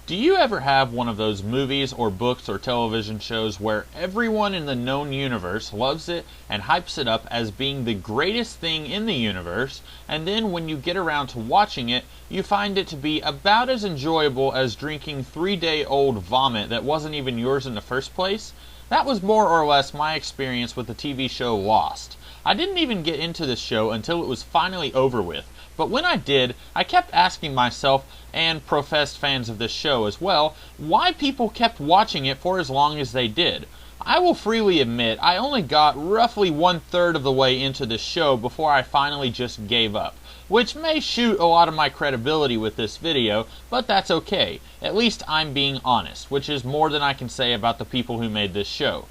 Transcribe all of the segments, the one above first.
Do you ever have one of those movies or books or television shows where everyone in the known universe loves it and hypes it up as being the greatest thing in the universe, and then when you get around to watching it, you find it to be about as enjoyable as drinking 3-day-old vomit that wasn't even yours in the first place? That was more or less my experience with the TV show Lost. I didn't even get into this show until it was finally over with, but when I did, I kept asking myself, and professed fans of this show as well, why people kept watching it for as long as they did. I will freely admit I only got roughly 1/3 of the way into this show before I finally just gave up, which may shoot a lot of my credibility with this video, but that's okay. At least I'm being honest, which is more than I can say about the people who made this show.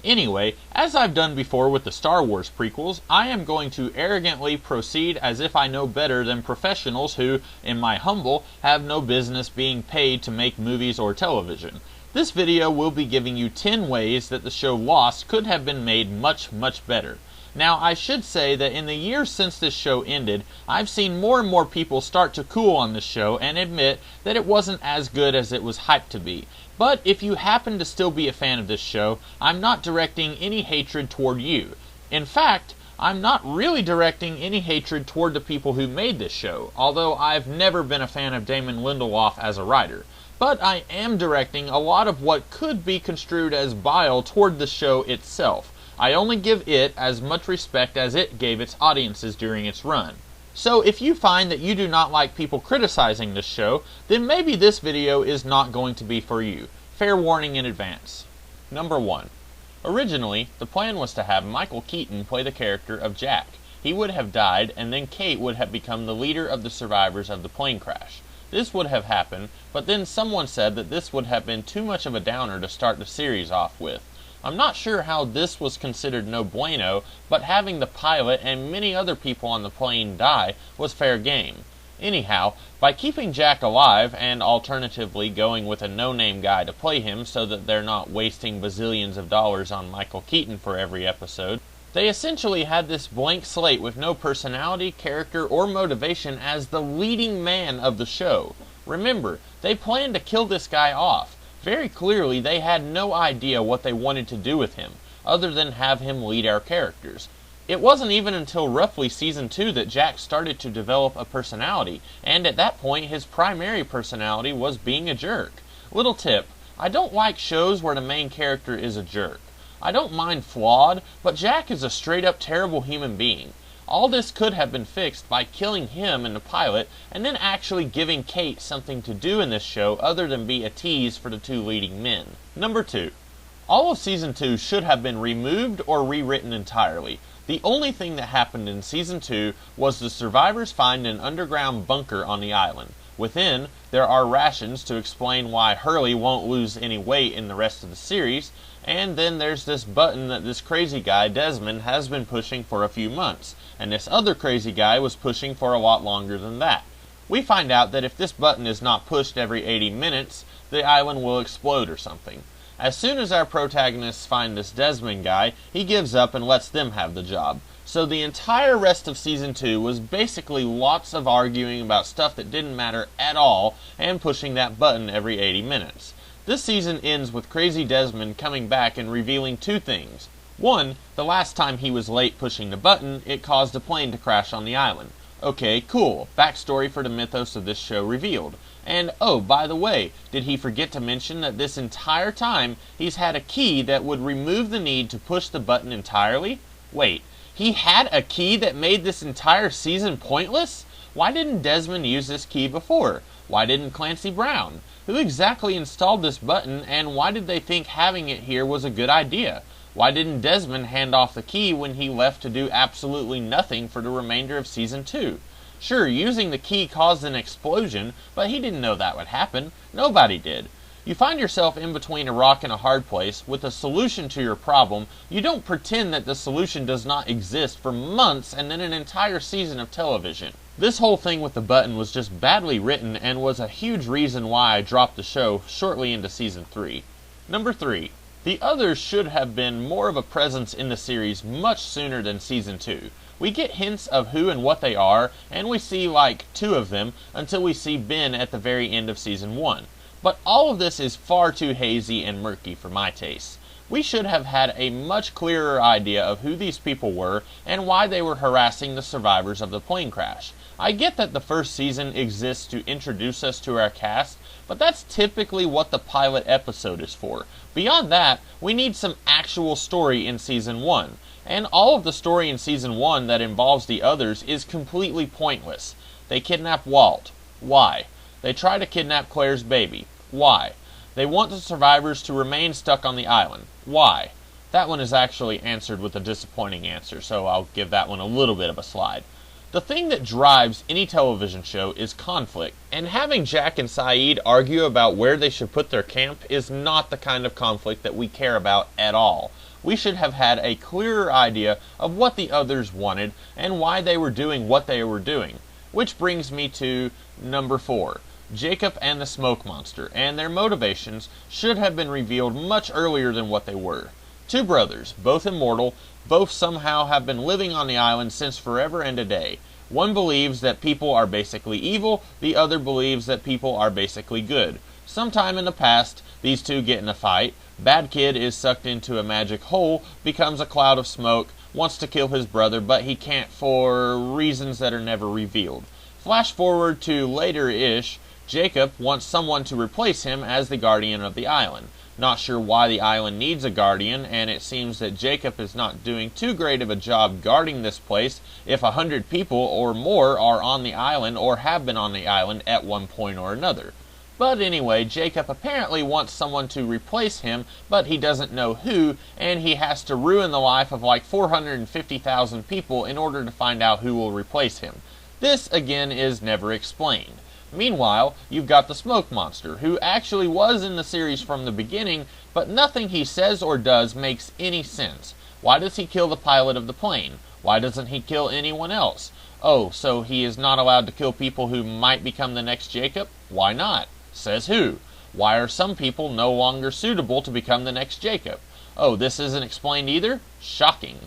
Anyway, as I've done before with the Star Wars prequels, I am going to arrogantly proceed as if I know better than professionals who, in my humble, have no business being paid to make movies or television. This video will be giving you 10 ways that the show Lost could have been made much, much better. Now, I should say that in the years since this show ended, I've seen more and more people start to cool on this show and admit that it wasn't as good as it was hyped to be. But if you happen to still be a fan of this show, I'm not directing any hatred toward you. In fact, I'm not really directing any hatred toward the people who made this show, although I've never been a fan of Damon Lindelof as a writer. But I am directing a lot of what could be construed as bile toward the show itself. I only give it as much respect as it gave its audiences during its run. So if you find that you do not like people criticizing this show, then maybe this video is not going to be for you. Fair warning in advance. Number 1. Originally, the plan was to have Michael Keaton play the character of Jack. He would have died, and then Kate would have become the leader of the survivors of the plane crash. This would have happened, but then someone said that this would have been too much of a downer to start the series off with. I'm not sure how this was considered no bueno, but having the pilot and many other people on the plane die was fair game. Anyhow, by keeping Jack alive, and alternatively going with a no-name guy to play him so that they're not wasting bazillions of dollars on Michael Keaton for every episode, they essentially had this blank slate with no personality, character, or motivation as the leading man of the show. Remember, they planned to kill this guy off. Very clearly, they had no idea what they wanted to do with him, other than have him lead our characters. It wasn't even until roughly Season 2 that Jack started to develop a personality, and at that point his primary personality was being a jerk. Little tip, I don't like shows where the main character is a jerk. I don't mind flawed, but Jack is a straight-up terrible human being. All this could have been fixed by killing him in the pilot, and then actually giving Kate something to do in this show other than be a tease for the two leading men. Number 2. All of Season 2 should have been removed or rewritten entirely. The only thing that happened in Season 2 was the survivors find an underground bunker on the island. Within, there are rations to explain why Hurley won't lose any weight in the rest of the series, and then there's this button that this crazy guy, Desmond, has been pushing for a few months, and this other crazy guy was pushing for a lot longer than that. We find out that if this button is not pushed every 80 minutes, the island will explode or something. As soon as our protagonists find this Desmond guy, he gives up and lets them have the job. So the entire rest of Season 2 was basically lots of arguing about stuff that didn't matter at all and pushing that button every 80 minutes. This season ends with Crazy Desmond coming back and revealing two things. One, the last time he was late pushing the button, it caused a plane to crash on the island. Okay, cool. Backstory for the mythos of this show revealed. And, oh, by the way, did he forget to mention that this entire time he's had a key that would remove the need to push the button entirely? Wait, he had a key that made this entire season pointless? Why didn't Desmond use this key before? Why didn't Clancy Brown? Who exactly installed this button, and why did they think having it here was a good idea? Why didn't Desmond hand off the key when he left to do absolutely nothing for the remainder of Season 2? Sure, using the key caused an explosion, but he didn't know that would happen. Nobody did. You find yourself in between a rock and a hard place with a solution to your problem. You don't pretend that the solution does not exist for months and then an entire season of television. This whole thing with the button was just badly written and was a huge reason why I dropped the show shortly into Season 3. Number 3. The others should have been more of a presence in the series much sooner than Season 2. We get hints of who and what they are, and we see like 2 of them until we see Ben at the very end of Season 1. But all of this is far too hazy and murky for my taste. We should have had a much clearer idea of who these people were and why they were harassing the survivors of the plane crash. I get that the first season exists to introduce us to our cast, but that's typically what the pilot episode is for. Beyond that, we need some actual story in Season 1. And all of the story in Season 1 that involves the others is completely pointless. They kidnap Walt. Why? They try to kidnap Claire's baby. Why? They want the survivors to remain stuck on the island. Why? That one is actually answered with a disappointing answer, so I'll give that one a little bit of a slide. The thing that drives any television show is conflict, and having Jack and Saeed argue about where they should put their camp is not the kind of conflict that we care about at all. We should have had a clearer idea of what the others wanted and why they were doing what they were doing. Which brings me to number 4. Jacob and the Smoke Monster, and their motivations should have been revealed much earlier than what they were. Two brothers, both immortal, both somehow have been living on the island since forever and a day. One believes that people are basically evil, the other believes that people are basically good. Sometime in the past, these two get in a fight. Bad Kid is sucked into a magic hole, becomes a cloud of smoke, wants to kill his brother, but he can't for reasons that are never revealed. Flash forward to later-ish, Jacob wants someone to replace him as the guardian of the island. Not sure why the island needs a guardian, and it seems that Jacob is not doing too great of a job guarding this place if 100 people or more are on the island or have been on the island at one point or another. But anyway, Jacob apparently wants someone to replace him, but he doesn't know who, and he has to ruin the life of like 450,000 people in order to find out who will replace him. This, again, is never explained. Meanwhile, you've got the Smoke Monster, who actually was in the series from the beginning, but nothing he says or does makes any sense. Why does he kill the pilot of the plane? Why doesn't he kill anyone else? Oh, so he is not allowed to kill people who might become the next Jacob? Why not? Says who? Why are some people no longer suitable to become the next Jacob? Oh, this isn't explained either? Shocking.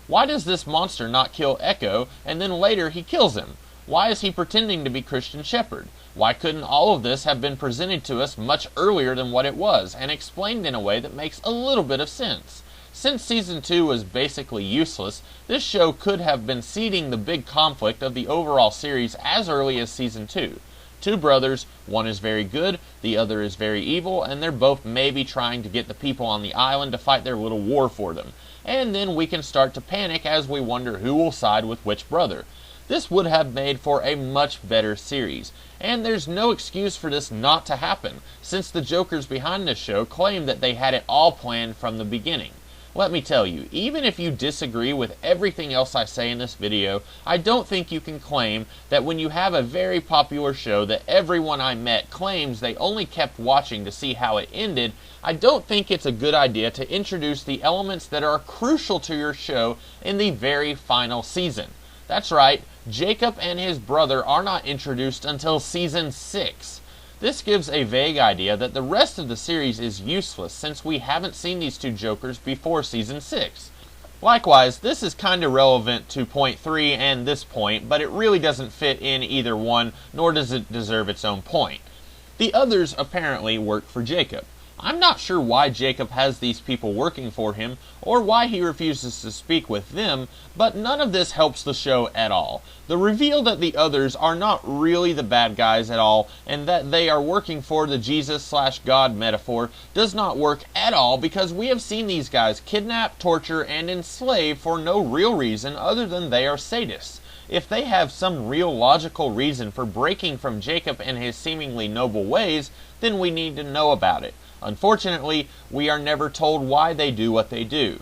Why does this monster not kill Echo, and then later he kills him? Why is he pretending to be Christian Shepherd? Why couldn't all of this have been presented to us much earlier than what it was, and explained in a way that makes a little bit of sense? Since Season 2 was basically useless, this show could have been seeding the big conflict of the overall series as early as Season 2. Two brothers, one is very good, the other is very evil, and they're both maybe trying to get the people on the island to fight their little war for them. And then we can start to panic as we wonder who will side with which brother. This would have made for a much better series, and there's no excuse for this not to happen, since the jokers behind this show claim that they had it all planned from the beginning. Let me tell you, even if you disagree with everything else I say in this video, I don't think you can claim that when you have a very popular show that everyone I met claims they only kept watching to see how it ended, I don't think it's a good idea to introduce the elements that are crucial to your show in the very final season. That's right, Jacob and his brother are not introduced until Season 6. This gives a vague idea that the rest of the series is useless since we haven't seen these two jokers before Season 6. Likewise, this is kinda relevant to point 3 and this point, but it really doesn't fit in either one, nor does it deserve its own point. The others apparently work for Jacob. I'm not sure why Jacob has these people working for him, or why he refuses to speak with them, but none of this helps the show at all. The reveal that the others are not really the bad guys at all, and that they are working for the Jesus/God metaphor does not work at all because we have seen these guys kidnap, torture, and enslave for no real reason other than they are sadists. If they have some real logical reason for breaking from Jacob and his seemingly noble ways, then we need to know about it. Unfortunately, we are never told why they do what they do.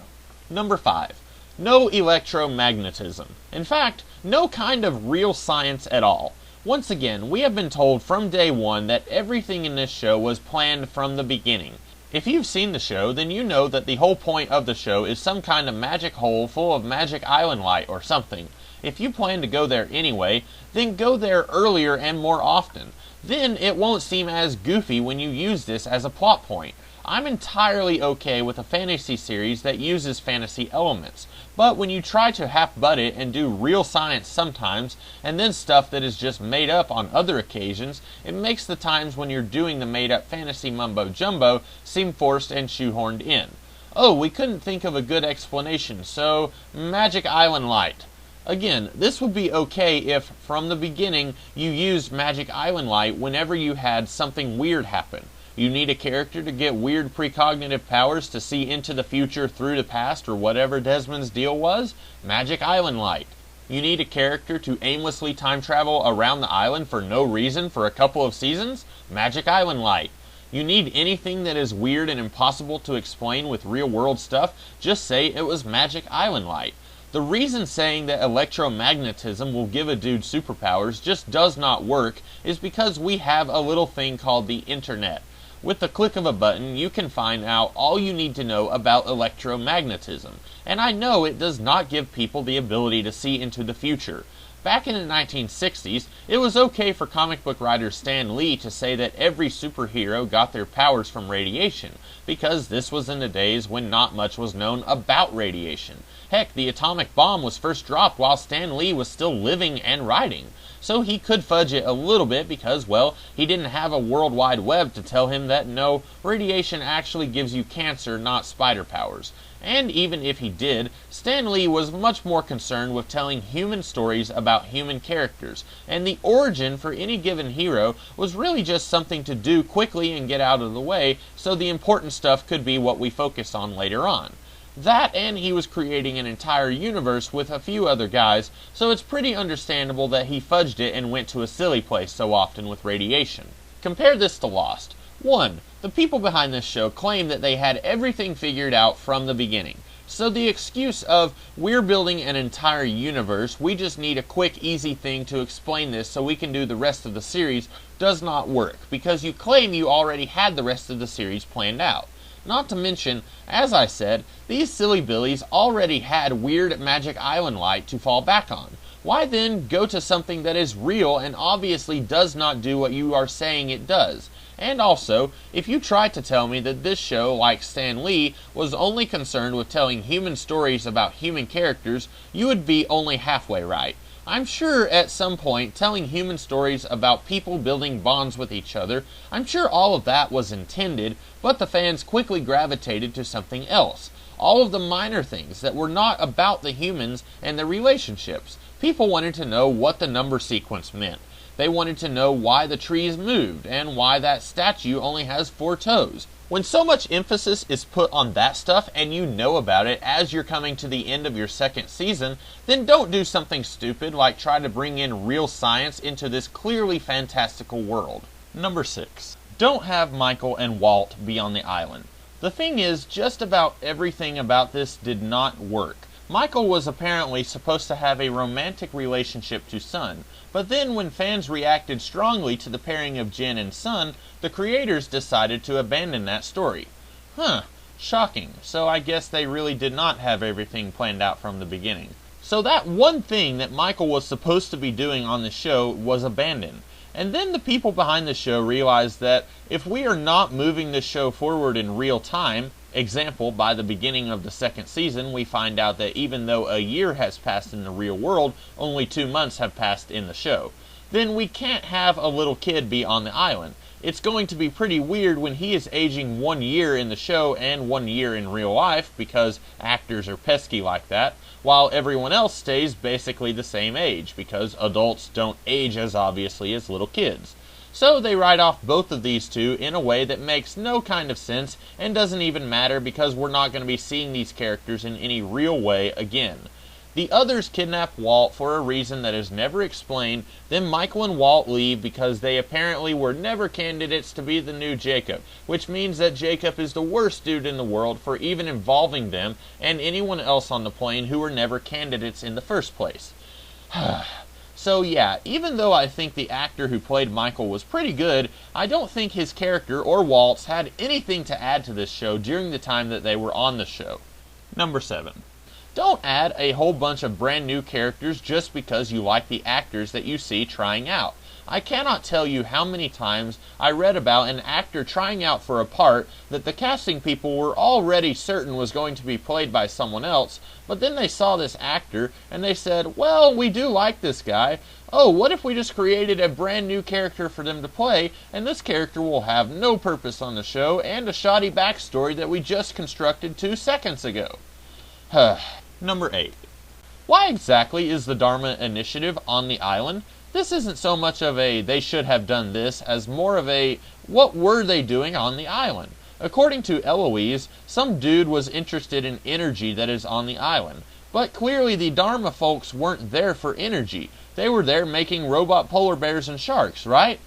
Number 5. No electromagnetism. In fact, no kind of real science at all. Once again, we have been told from day one that everything in this show was planned from the beginning. If you've seen the show, then you know that the whole point of the show is some kind of magic hole full of magic island light or something. If you plan to go there anyway, then go there earlier and more often. Then it won't seem as goofy when you use this as a plot point. I'm entirely okay with a fantasy series that uses fantasy elements, but when you try to half-butt it and do real science sometimes, and then stuff that is just made up on other occasions, it makes the times when you're doing the made-up fantasy mumbo-jumbo seem forced and shoehorned in. Oh, we couldn't think of a good explanation, so Magic Island Light. Again, this would be okay if, from the beginning, you used Magic Island Light whenever you had something weird happen. You need a character to get weird precognitive powers to see into the future through the past or whatever Desmond's deal was? Magic Island Light. You need a character to aimlessly time travel around the island for no reason for a couple of seasons? Magic Island Light. You need anything that is weird and impossible to explain with real-world stuff? Just say it was Magic Island Light. The reason saying that electromagnetism will give a dude superpowers just does not work is because we have a little thing called the internet. With the click of a button, you can find out all you need to know about electromagnetism. And I know it does not give people the ability to see into the future. Back in the 1960s, it was okay for comic book writer Stan Lee to say that every superhero got their powers from radiation, because this was in the days when not much was known about radiation. Heck, the atomic bomb was first dropped while Stan Lee was still living and writing. So he could fudge it a little bit because, well, he didn't have a World Wide Web to tell him that no, radiation actually gives you cancer, not spider powers. And even if he did, Stan Lee was much more concerned with telling human stories about human characters, and the origin for any given hero was really just something to do quickly and get out of the way, so the important stuff could be what we focus on later on. That, and he was creating an entire universe with a few other guys, so it's pretty understandable that he fudged it and went to a silly place so often with radiation. Compare this to Lost. 1. The people behind this show claim that they had everything figured out from the beginning. So the excuse of, we're building an entire universe, we just need a quick, easy thing to explain this so we can do the rest of the series, does not work, because you claim you already had the rest of the series planned out. Not to mention, as I said, these silly billies already had weird Magic Island Light to fall back on. Why then go to something that is real and obviously does not do what you are saying it does? And also, if you tried to tell me that this show, like Stan Lee, was only concerned with telling human stories about human characters, you would be only halfway right. I'm sure at some point telling human stories about people building bonds with each other, I'm sure all of that was intended, but the fans quickly gravitated to something else. All of the minor things that were not about the humans and their relationships. People wanted to know what the number sequence meant. They wanted to know why the trees moved, and why that statue only has 4 toes. When so much emphasis is put on that stuff, and you know about it as you're coming to the end of your second season, then don't do something stupid like try to bring in real science into this clearly fantastical world. Number 6. Don't have Michael and Walt be on the island. The thing is, just about everything about this did not work. Michael was apparently supposed to have a romantic relationship to Sun, but then when fans reacted strongly to the pairing of Jen and Sun, the creators decided to abandon that story. Shocking. So I guess they really did not have everything planned out from the beginning. So that one thing that Michael was supposed to be doing on the show was abandoned. And then the people behind the show realized that if we are not moving the show forward in real time, example, by the beginning of the second season, we find out that even though a year has passed in the real world, only 2 months have passed in the show. Then we can't have a little kid be on the island. It's going to be pretty weird when he is aging 1 year in the show and 1 year in real life, because actors are pesky like that, while everyone else stays basically the same age, because adults don't age as obviously as little kids. So they write off both of these two in a way that makes no kind of sense and doesn't even matter because we're not going to be seeing these characters in any real way again. The others kidnap Walt for a reason that is never explained, then Michael and Walt leave because they apparently were never candidates to be the new Jacob, which means that Jacob is the worst dude in the world for even involving them and anyone else on the plane who were never candidates in the first place. So yeah, even though I think the actor who played Michael was pretty good, I don't think his character or Walt's had anything to add to this show during the time that they were on the show. Number 7. Don't add a whole bunch of brand new characters just because you like the actors that you see trying out. I cannot tell you how many times I read about an actor trying out for a part that the casting people were already certain was going to be played by someone else, but then they saw this actor and they said, well, we do like this guy. Oh, what if we just created a brand new character for them to play, and this character will have no purpose on the show and a shoddy backstory that we just constructed 2 seconds ago. Number 8. Why exactly is the Dharma Initiative on the island? This isn't so much of a they should have done this as more of a what were they doing on the island? According to Eloise, some dude was interested in energy that is on the island. But clearly the Dharma folks weren't there for energy. They were there making robot polar bears and sharks, right?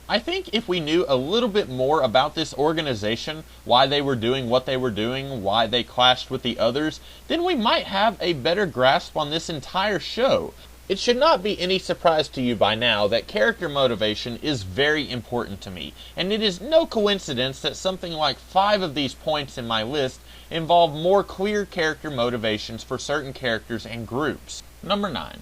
I think if we knew a little bit more about this organization, why they were doing what they were doing, why they clashed with the others, then we might have a better grasp on this entire show. It should not be any surprise to you by now that character motivation is very important to me, and it is no coincidence that something like 5 of these points in my list involve more clear character motivations for certain characters and groups. Number 9.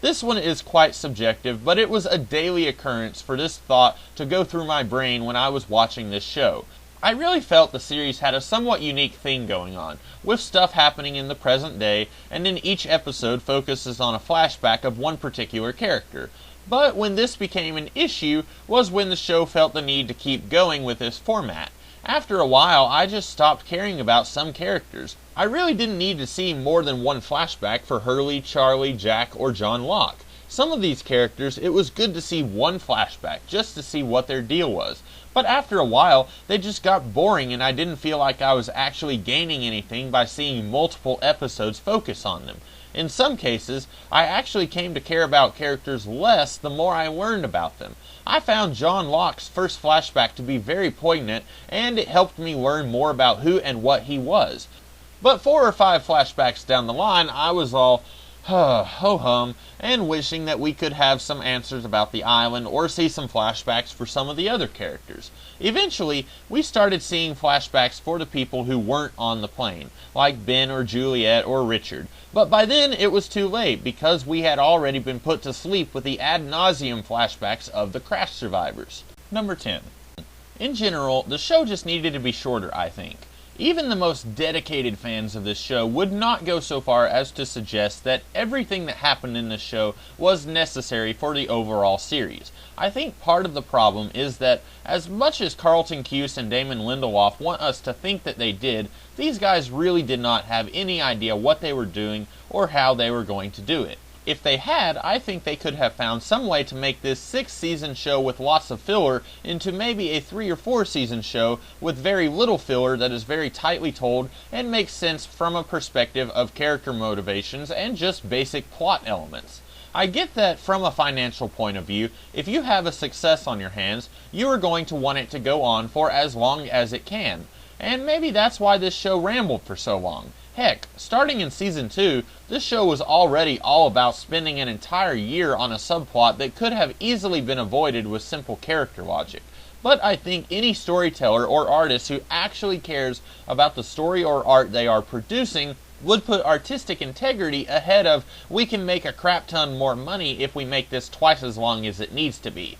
This one is quite subjective, but it was a daily occurrence for this thought to go through my brain when I was watching this show. I really felt the series had a somewhat unique thing going on, with stuff happening in the present day, and then each episode focuses on a flashback of one particular character. But when this became an issue was when the show felt the need to keep going with this format. After a while, I just stopped caring about some characters. I really didn't need to see more than one flashback for Hurley, Charlie, Jack, or John Locke. Some of these characters, it was good to see one flashback, just to see what their deal was. But after a while, they just got boring and I didn't feel like I was actually gaining anything by seeing multiple episodes focus on them. In some cases, I actually came to care about characters less the more I learned about them. I found John Locke's first flashback to be very poignant, and it helped me learn more about who and what he was. But 4 or 5 flashbacks down the line, I was all ho-hum, and wishing that we could have some answers about the island or see some flashbacks for some of the other characters. Eventually, we started seeing flashbacks for the people who weren't on the plane, like Ben or Juliet or Richard. But by then, it was too late, because we had already been put to sleep with the ad nauseum flashbacks of the crash survivors. Number 10. In general, the show just needed to be shorter, I think. Even the most dedicated fans of this show would not go so far as to suggest that everything that happened in this show was necessary for the overall series. I think part of the problem is that as much as Carlton Cuse and Damon Lindelof want us to think that they did, these guys really did not have any idea what they were doing or how they were going to do it. If they had, I think they could have found some way to make this 6-season show with lots of filler into maybe a 3 or 4 season show with very little filler that is very tightly told and makes sense from a perspective of character motivations and just basic plot elements. I get that from a financial point of view, if you have a success on your hands, you are going to want it to go on for as long as it can. And maybe that's why this show rambled for so long. Heck, starting in Season 2, this show was already all about spending an entire year on a subplot that could have easily been avoided with simple character logic. But I think any storyteller or artist who actually cares about the story or art they are producing would put artistic integrity ahead of we can make a crap ton more money if we make this twice as long as it needs to be.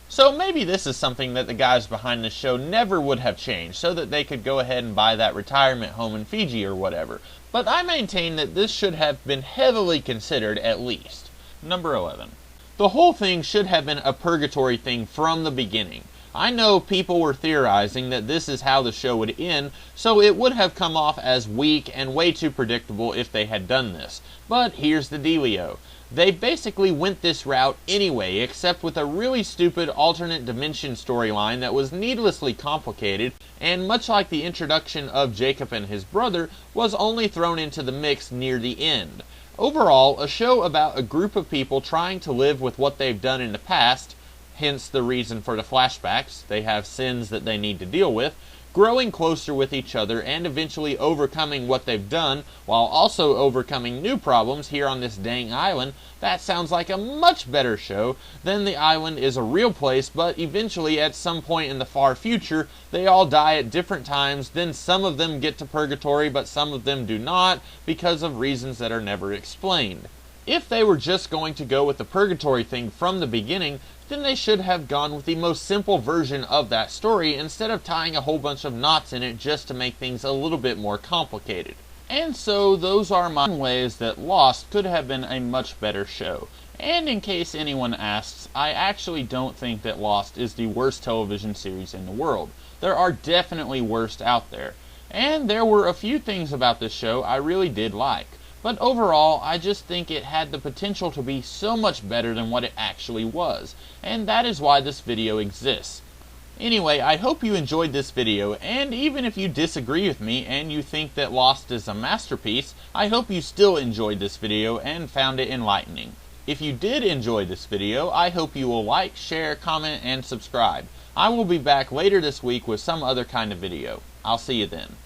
So maybe this is something that the guys behind this show never would have changed so that they could go ahead and buy that retirement home in Fiji or whatever. But I maintain that this should have been heavily considered at least. Number 11. The whole thing should have been a purgatory thing from the beginning. I know people were theorizing that this is how the show would end, so it would have come off as weak and way too predictable if they had done this. But here's the dealio. They basically went this route anyway, except with a really stupid alternate dimension storyline that was needlessly complicated, and much like the introduction of Jacob and his brother, was only thrown into the mix near the end. Overall, a show about a group of people trying to live with what they've done in the past, hence the reason for the flashbacks, they have sins that they need to deal with, growing closer with each other and eventually overcoming what they've done while also overcoming new problems here on this dang island, that sounds like a much better show than the island is a real place, but eventually at some point in the far future they all die at different times, then some of them get to Purgatory but some of them do not because of reasons that are never explained. If they were just going to go with the Purgatory thing from the beginning, then they should have gone with the most simple version of that story instead of tying a whole bunch of knots in it just to make things a little bit more complicated. And so those are my ways that Lost could have been a much better show. And in case anyone asks, I actually don't think that Lost is the worst television series in the world. There are definitely worse out there. And there were a few things about this show I really did like. But overall, I just think it had the potential to be so much better than what it actually was, and that is why this video exists. Anyway, I hope you enjoyed this video, and even if you disagree with me and you think that Lost is a masterpiece, I hope you still enjoyed this video and found it enlightening. If you did enjoy this video, I hope you will like, share, comment, and subscribe. I will be back later this week with some other kind of video. I'll see you then.